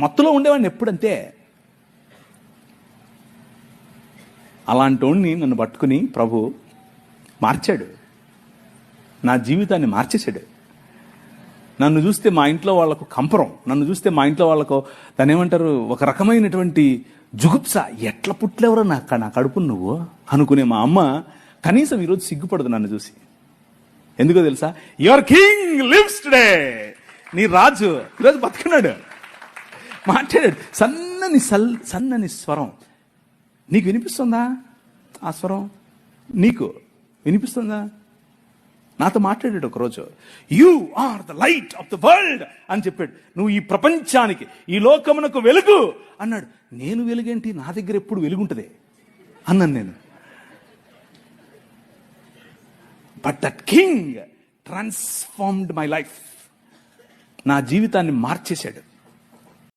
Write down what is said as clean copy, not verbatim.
మత్తులో ఉండేవాడిని ఎప్పుడంతే. అలాంటి వాడిని నన్ను పట్టుకుని ప్రభు మార్చాడు, నా జీవితాన్ని మార్చేశాడు. నన్ను చూస్తే మా ఇంట్లో వాళ్ళకు కంపరం, నన్ను చూస్తే మా ఇంట్లో వాళ్ళకు దాన్ని ఏమంటారు, ఒక రకమైనటువంటి జుగుప్స. ఎట్లా పుట్లేవరో నా కడుపు నువ్వు అనుకునే మా అమ్మ కనీసం ఈరోజు సిగ్గుపడదు నన్ను చూసి. ఎందుకో తెలుసా? Your king lives today. నీ రాజు ఈరోజు బతుకున్నాడు, మాట్లాడాడు. సన్నని స్వరం. నీకు వినిపిస్తుందా? ఆ స్వరం నీకు వినిపిస్తుందా? నాతో మాట్లాడాడు ఒకరోజు. You are the light of the world అని చెప్పాడు. నువ్వు ఈ ప్రపంచానికి, ఈ లోకమునకు వెలుగు అన్నాడు. నేను వెలుగేంటి, నా దగ్గర ఎప్పుడు వెలుగుంటది అన్నాను నేను. But that king transformed my life. నా జీవితాన్ని మార్చేశాడు.